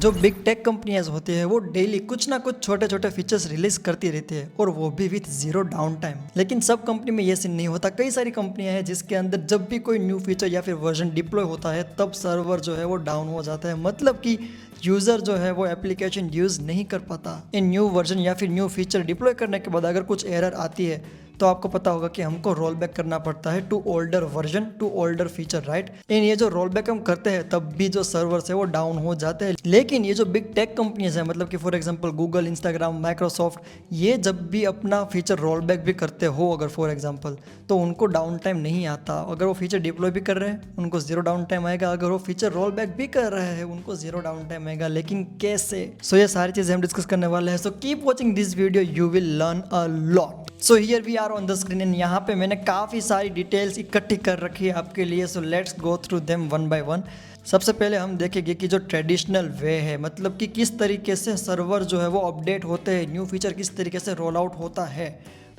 जो big tech कंपनियां होती है वो डेली कुछ ना कुछ छोटे छोटे फीचर्स रिलीज करती रहती है और वो भी विथ जीरो डाउन टाइम। लेकिन सब कंपनी में ये सीन नहीं होता। कई सारी कंपनियां हैं जिसके अंदर जब भी कोई न्यू फीचर या फिर वर्जन डिप्लॉय होता है तब सर्वर जो है वो डाउन हो जाता है, मतलब कि यूजर जो है वो एप्लीकेशन यूज नहीं कर पाता। इन न्यू वर्जन या फिर न्यू फीचर डिप्लॉय करने के बाद अगर कुछ एरर आती है तो आपको पता होगा कि हमको रोल बैक करना पड़ता है to older version, to older feature, right. इन ये जो रोल बैक हम करते हैं तब भी जो सर्वर्स है वो डाउन हो जाते हैं। लेकिन ये जो बिग टेक कंपनीज है, मतलब कि for example Google, Instagram, Microsoft, ये जब भी अपना फीचर रोल बैक भी करते हो अगर फॉर एग्जांपल, तो उनको डाउन टाइम नहीं आता। अगर वो फीचर डिप्लॉय भी कर रहे हैं उनको जीरो डाउन टाइम आएगा, अगर वो फीचर रोल बैक भी कर रहे हैं उनको जीरो डाउन टाइम आएगा। लेकिन कैसे? सो ये सारी चीजें हम डिस्कस करने वाले हैं। So keep watching this video, you will learn a lot. So here we are on the screen and यहाँ पे मैंने काफ़ी सारी डिटेल्स इकट्ठी कर रखी है आपके लिए। So let's go through them one by one. सबसे पहले हम देखेंगे कि जो ट्रेडिशनल वे है, मतलब कि किस तरीके से सर्वर जो है वो अपडेट होते हैं, न्यू फीचर किस तरीके से रोल आउट होता है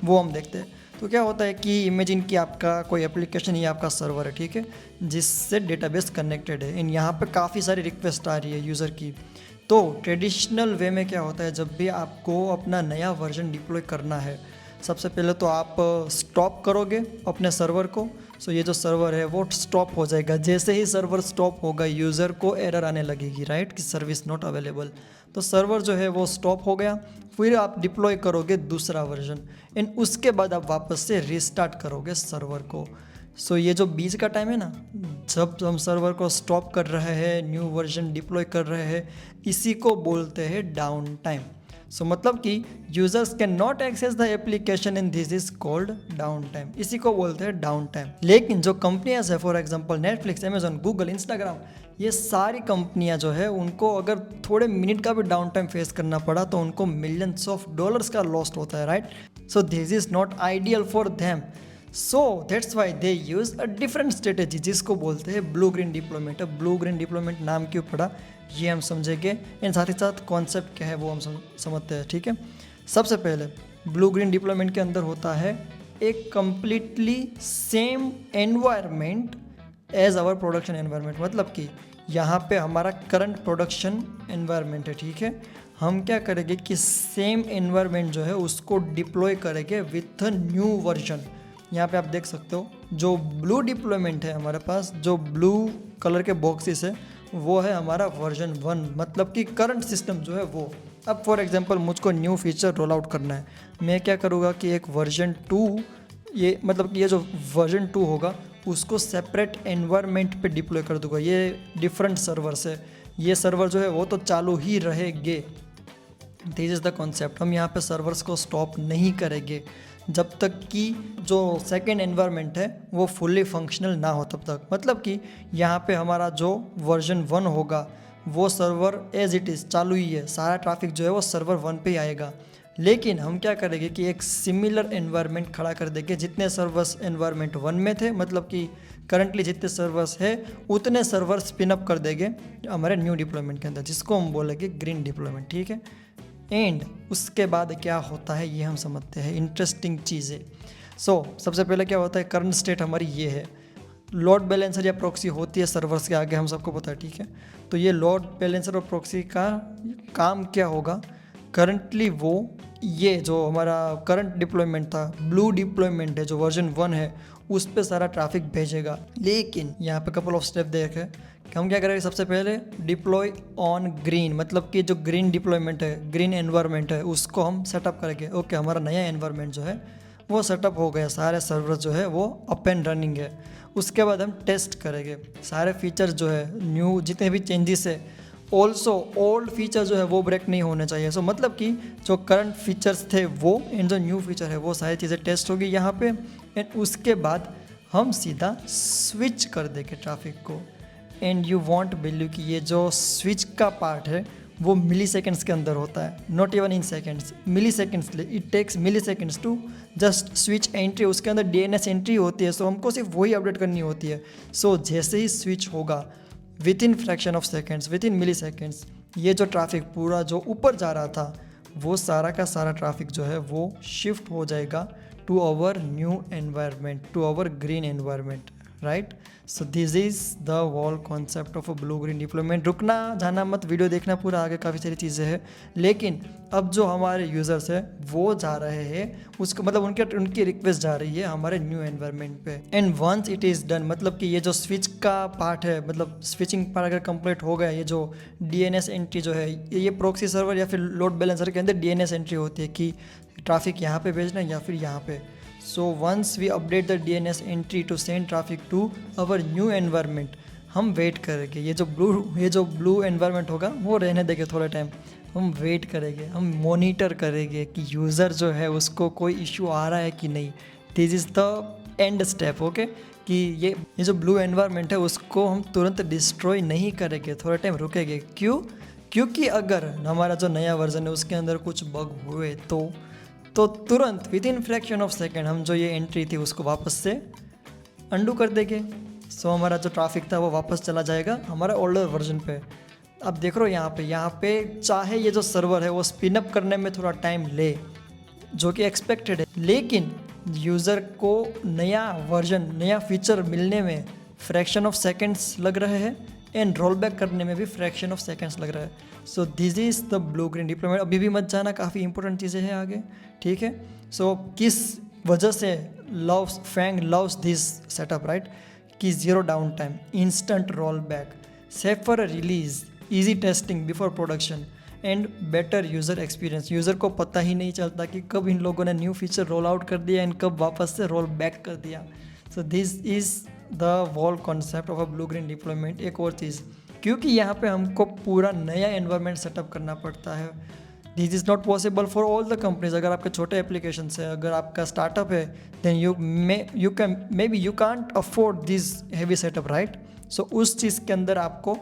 वो हम देखते हैं। तो क्या होता है कि इमेजिन कि आपका कोई एप्लीकेशन या आपका सर्वर है, ठीक है, जिससे डेटाबेस कनेक्टेड है। इन यहाँ पे काफ़ी सारी रिक्वेस्ट आ रही है यूज़र की। तो ट्रेडिशनल वे में क्या होता है, जब भी आपको अपना नया वर्जन डिप्लॉय करना है, सबसे पहले तो आप स्टॉप करोगे अपने सर्वर को। सो ये जो सर्वर है वो स्टॉप हो जाएगा। जैसे ही सर्वर स्टॉप होगा यूज़र को एरर आने लगेगी, राइट, कि सर्विस नॉट अवेलेबल। तो सर्वर जो है वो स्टॉप हो गया, फिर आप डिप्लॉय करोगे दूसरा वर्जन एंड उसके बाद आप वापस से रीस्टार्ट करोगे सर्वर को। सो ये जो बीच का टाइम है ना, जब हम सर्वर को स्टॉप कर रहे हैं, न्यू वर्जन डिप्लॉय कर रहे हैं, इसी को बोलते हैं डाउन टाइम। सो मतलब कि users can not access the application in this is called down time, इसी को बोलते हैं डाउन टाइम। लेकिन जो कंपनियां है, for example Netflix, Amazon, Google, Instagram, ये सारी कंपनियां जो है उनको अगर थोड़े मिनट का भी डाउन टाइम फेस करना पड़ा तो उनको मिलियंस ऑफ डॉलर्स का लॉस्ट होता है, right. So this is not ideal for them. So that's why they use a different strategy, जिसको बोलते हैं ब्लू ग्रीन डिप्लॉयमेंट। अब ब्लू ग्रीन डिप्लॉयमेंट नाम क्यों पड़ा ये हम समझेंगे एंड साथ ही साथ कॉन्सेप्ट क्या है वो हम समझते हैं, ठीक है। सबसे पहले ब्लू ग्रीन डिप्लॉयमेंट के अंदर होता है एक completely same environment as our production environment, मतलब कि यहाँ पे हमारा करंट प्रोडक्शन एनवायरनमेंट है, ठीक है। हम क्या करेंगे कि सेम एनवायरनमेंट जो है उसको डिप्लॉय करेंगे विथ अ न्यू वर्जन। यहाँ पे आप देख सकते हो जो ब्लू डिप्लॉयमेंट है हमारे पास, जो ब्लू कलर के बॉक्सेस है वो है हमारा वर्जन 1, मतलब कि करंट सिस्टम जो है वो। अब फॉर एग्जांपल मुझको न्यू फीचर रोल आउट करना है, मैं क्या करूँगा कि एक वर्जन 2, ये मतलब कि ये जो वर्जन 2 होगा उसको सेपरेट एनवायरनमेंट पे डिप्लॉय कर दूंगा। ये डिफरेंट सर्वर्स है, ये सर्वर जो है वो तो चालू ही रहेंगे। This is the concept. हम यहाँ पे सर्वर्स को स्टॉप नहीं करेंगे जब तक कि जो सेकेंड एनवायरनमेंट है वो फुल्ली फंक्शनल ना हो तब तक। मतलब कि यहाँ पे हमारा जो वर्जन 1 होगा वो सर्वर एज इट इज़ चालू ही है, सारा ट्रैफिक जो है वो सर्वर 1 पे ही आएगा। लेकिन हम क्या करेंगे कि एक सिमिलर एनवायरनमेंट खड़ा कर देंगे, जितने सर्वर्स एनवायरनमेंट 1 में थे, मतलब कि करंटली जितने सर्वर्स है उतने सर्वर स्पिन अप कर देंगे हमारे न्यू डिप्लॉयमेंट के अंदर, जिसको हम बोलेंगे ग्रीन डिप्लॉयमेंट, ठीक है। एंड उसके बाद क्या होता है ये हम समझते हैं, इंटरेस्टिंग चीज़ें। सो सबसे पहले क्या होता है, करंट स्टेट हमारी ये है, लोड बैलेंसर या प्रॉक्सी होती है सर्वर्स के आगे, हम सबको पता है, ठीक है। तो ये लोड बैलेंसर और प्रॉक्सी का काम क्या होगा, करंटली वो ये जो हमारा करंट डिप्लॉयमेंट था, ब्लू डिप्लॉयमेंट है जो वर्जन 1 है, उस पर सारा ट्रैफिक भेजेगा। लेकिन यहाँ पे कपल ऑफ स्टेप देखें कि हम क्या करेंगे, सबसे पहले डिप्लॉय ऑन ग्रीन, मतलब कि जो ग्रीन डिप्लॉयमेंट है, ग्रीन एनवायरनमेंट है, उसको हम सेटअप करेंगे। ओके, हमारा नया एनवायरनमेंट जो है वो सेटअप हो गया, सारे सर्वर जो है वो अप एंड रनिंग है। उसके बाद हम टेस्ट करेंगे सारे फीचर्स जो है, न्यू जितने भी चेंजेस है, ऑल्सो ओल्ड फीचर जो है वो ब्रेक नहीं होने चाहिए। सो मतलब कि जो करंट फीचर्स थे वो एंड जो न्यू फीचर है वो सारी चीज़ें टेस्ट होगी यहाँ पे। एंड उसके बाद हम सीधा स्विच कर देंगे ट्रैफिक को। एंड यू वॉन्ट बिलीव कि ये जो स्विच का पार्ट है वो मिली सेकेंड्स के अंदर होता है, not even in seconds, milliseconds. It takes milliseconds to just switch entry, उसके अंदर DNS एंट्री होती है। सो हमको सिर्फ वही अपडेट करनी होती है। सो जैसे ही स्विच होगा within fraction of seconds, within milliseconds, ये जो ट्रैफिक पूरा जो ऊपर जा रहा था वो सारा का सारा ट्रैफिक जो है वो शिफ्ट हो जाएगा to our new environment, to our green environment, right. So this is the whole concept of a blue green deployment. रुकना जाना मत, वीडियो देखना पूरा, आगे काफ़ी सारी चीज़ें हैं। लेकिन अब जो हमारे यूज़र्स है वो जा रहे हैं, उसको मतलब उनकी रिक्वेस्ट जा रही है हमारे न्यू एनवायरनमेंट पे। And once it is done, मतलब कि ये जो स्विच का पार्ट है, मतलब स्विचिंग पार्ट अगर कंप्लीट हो गया, ये जो DNS एंट्री जो है, ये प्रॉक्सी सर्वर या फिर लोड बैलेंसर के अंदर DNS एंट्री होती है कि ट्रैफिक यहाँ पे भेजना है या फिर यहाँ पे। So once we update the DNS entry to send traffic to our new environment, हम वेट करेंगे। ये जो ब्लू एनवायरनमेंट होगा वो रहने देंगे थोड़ा टाइम, हम वेट करेंगे, हम मॉनिटर करेंगे कि यूज़र जो है उसको कोई इशू आ रहा है कि नहीं। This is the end step, okay. कि ये जो ब्लू एनवायरनमेंट है उसको हम तुरंत डिस्ट्रॉय नहीं करेंगे, थोड़ा टाइम रुकेंगे। क्यों? क्योंकि अगर हमारा जो नया वर्जन है उसके अंदर कुछ बग हुए तो तुरंत with in fraction of second हम जो ये एंट्री थी उसको वापस से अंडू कर देंगे। सो हमारा जो ट्रैफिक था वो वापस चला जाएगा हमारा ओल्डर वर्जन पे। अब देख रहे हो यहाँ पे चाहे ये जो सर्वर है वो स्पिन अप करने में थोड़ा टाइम ले, जो कि एक्सपेक्टेड है, लेकिन यूज़र को नया वर्जन, नया फीचर मिलने में फ्रैक्शन ऑफ सेकेंड्स लग रहे हैं एंड रोल बैक करने में भी फ्रैक्शन ऑफ सेकेंड्स लग रहा है। सो this is the blue green deployment. अभी भी मत जाना, काफ़ी इंपॉर्टेंट चीज़ें हैं आगे, ठीक है। सो किस वजह से FAANG loves this setup, right, कि zero downtime, instant rollback, safer release, easy testing before production and better user experience. User को पता ही नहीं चलता कि कब इन लोगों ने न्यू फीचर रोल आउट कर दिया एंड कब वापस से रोल बैक कर दिया। So this is the whole concept of a blue green deployment. एक और चीज़, क्योंकि यहाँ पे हमको पूरा नया एनवायरनमेंट सेटअप करना पड़ता है, this is not possible for all the companies. अगर आपके छोटे एप्लीकेशन है, अगर आपका स्टार्टअप है, then you can't afford this heavy setup, right. So उस चीज़ के अंदर आपको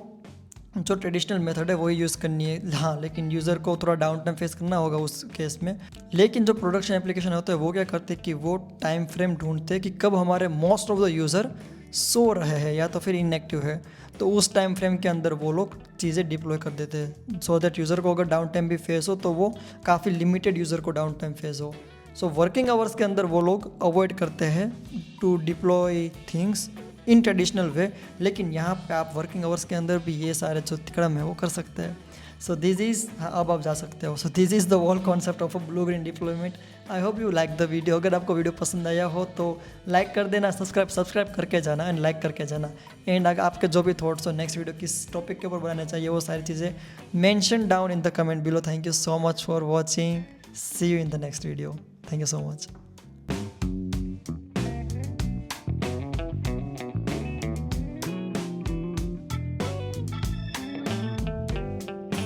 जो ट्रेडिशनल मेथड है वही यूज़ करनी है। हाँ, लेकिन यूज़र को थोड़ा डाउन टाइम फेस करना होगा उस केस में। लेकिन जो प्रोडक्शन एप्लीकेशन होता है वो क्या करते हैं कि वो टाइम फ्रेम ढूंढते हैं कि कब हमारे मोस्ट ऑफ द यूज़र सो रहे हैं या तो फिर इनएक्टिव है, तो उस टाइम फ्रेम के अंदर वो लोग चीज़ें डिप्लॉय कर देते हैं, सो दैट यूज़र को अगर डाउन टाइम भी फेस हो तो वो काफ़ी लिमिटेड यूज़र को डाउन टाइम फेस हो। सो वर्किंग आवर्स के अंदर वो लोग अवॉइड करते हैं to deploy things in traditional way, लेकिन यहाँ पे आप वर्किंग आवर्स के अंदर भी ये सारे जो कदम है वो कर सकते हैं। सो दिस इज़, अब आप जा सकते हो। So this is the whole concept of a blue green deployment. I hope you like the video. अगर आपको वीडियो पसंद आया हो तो लाइक कर देना, सब्सक्राइब करके जाना एंड लाइक करके जाना। एंड अगर आपके जो भी थॉट्स हो नेक्स्ट वीडियो किस टॉपिक के ऊपर बनाना चाहिए वो सारी चीज़ें mention down in the comment below. Thank you so much for watching, see you in the next video. Thank you so much.